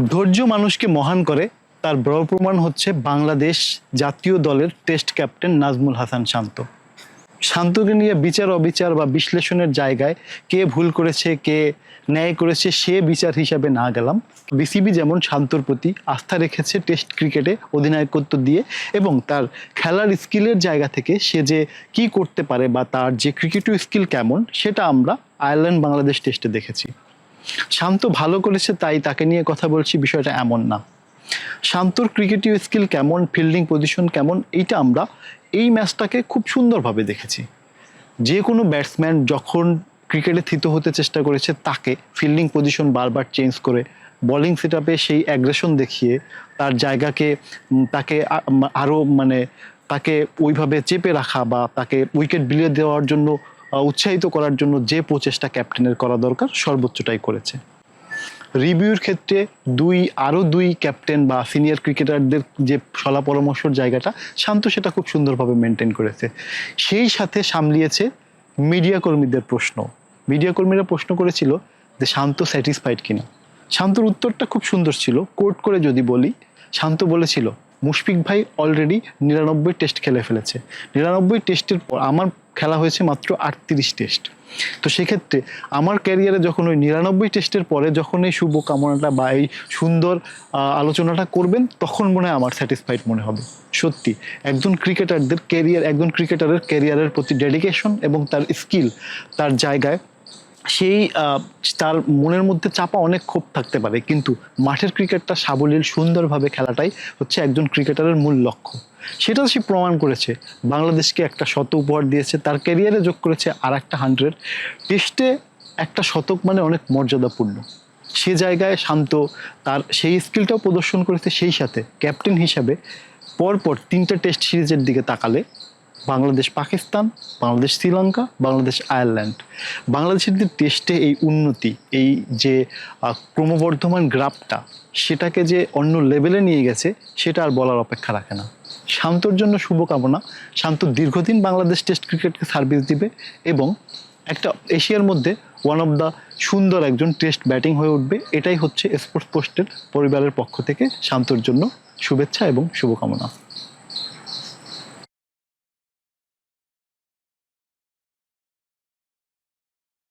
ধৈর্য মানুষকে মহান করে, তার বড় প্রমাণ হচ্ছে বাংলাদেশ জাতীয় দলের টেস্ট ক্যাপ্টেন নাজমুল হাসান শান্ত। শান্তকে নিয়ে বিচার অবিচার বা বিশ্লেষণের জায়গায় কে ভুল করেছে কে ন্যায় করেছে সে বিচার হিসাবে না গেলাম। বিসিবি যেমন শান্তর প্রতি আস্থা রেখেছে টেস্ট ক্রিকেটে অধিনায়কত্ব দিয়ে, এবং তার খেলার স্কিলের জায়গা থেকে সে যে কি করতে পারে বা তার যে ক্রিকেটীয় স্কিল কেমন সেটা আমরা আয়ারল্যান্ড বাংলাদেশ টেস্টে দেখেছি। শান্ত ভালো করেছে তাই তাকে নিয়ে কথা বলছি, বিষয়টা এমন না। শান্তর ক্রিকেটীয় স্কিল কেমন, ফিল্ডিং পজিশন কেমন, এইটা আমরা এই ম্যাচটাকে খুব সুন্দরভাবে দেখেছি। যে কোনো ব্যাটসম্যান যখন ক্রিকেটে থিত হতে চেষ্টা করেছে তাকে ফিল্ডিং পজিশন বারবার চেঞ্জ করে বোলিং সেট আপে সেই অ্যাগ্রেশন দেখিয়ে তার জায়গাকে তাকে আরও তাকে ওইভাবে চেপে রাখা বা তাকে উইকেট বিলিয়ে দেওয়ার জন্য উৎসাহিত করার জন্য যে প্রচেষ্টা ক্যাপ্টেনের করা দরকার সর্বোচ্চটাই করেছে। রিভিউর ক্ষেত্রে আরও দুই ক্যাপ্টেন বা সিনিয়র ক্রিকেটারদের যে সলা পরামর্শের জায়গাটা শান্ত সেটা খুব সুন্দরভাবে মেনটেন করেছে। সেই সাথে সামলিয়েছে মিডিয়া কর্মীদের প্রশ্ন। মিডিয়া কর্মীরা প্রশ্ন করেছিল যে শান্ত স্যাটিসফাইড কিনা। শান্তর উত্তরটা খুব সুন্দর ছিল। কোট করে যদি বলি, শান্ত বলেছিল মুশফিক ভাই অলরেডি 99 টেস্ট খেলে ফেলেছে। 99 টেস্টের পর আমার খেলা হয়েছে মাত্র 38 টেস্ট। তো সেক্ষেত্রে আমার ক্যারিয়ারে যখন ওই 99 টেস্টের পরে যখন এই শুভকামনাটা বা এই সুন্দর আলোচনাটা করবেন তখন মনে হয় আমার স্যাটিসফাইড মনে হবে। সত্যি একজন ক্রিকেটারের ক্যারিয়ারের প্রতি ডেডিকেশন এবং তার স্কিল, তার জায়গায় সেই তার মনের মধ্যে চাপা অনেক ক্ষোভ থাকতে পারে, কিন্তু মাঠের ক্রিকেটটা সাবলীল সুন্দরভাবে খেলাটাই হচ্ছে একজন ক্রিকেটারের মূল লক্ষ্য। সেটা সে প্রমাণ করেছে। বাংলাদেশকে একটা শত উপহার দিয়েছে, তার ক্যারিয়ারে যোগ করেছে আর একটা 100। টেস্টে একটা শতক মানে অনেক মর্যাদাপূর্ণ। সে জায়গায় শান্ত তার সেই স্কিলটাও প্রদর্শন করেছে। সেই সাথে ক্যাপ্টেন হিসাবে পরপর 3টা টেস্ট সিরিজের দিকে তাকালে বাংলাদেশ পাকিস্তান, বাংলাদেশ শ্রীলঙ্কা, বাংলাদেশ আয়ারল্যান্ড, বাংলাদেশের যে টেস্টে এই উন্নতি, এই যে ক্রমবর্ধমান গ্রাফটা সেটাকে যে অন্য লেভেলে নিয়ে গেছে সেটা আর বলার অপেক্ষা রাখে না। শান্তর জন্য শুভকামনা। শান্ত দীর্ঘদিন বাংলাদেশ টেস্ট ক্রিকেটকে সার্ভিস দিবে এবং একটা এশিয়ার মধ্যে ওয়ান অফ দ্য সুন্দর একজন টেস্ট ব্যাটিং হয়ে উঠবে। এটাই হচ্ছে স্পোর্টস পোস্টের পরিবারের পক্ষ থেকে শান্তর জন্য শুভেচ্ছা এবং শুভকামনা।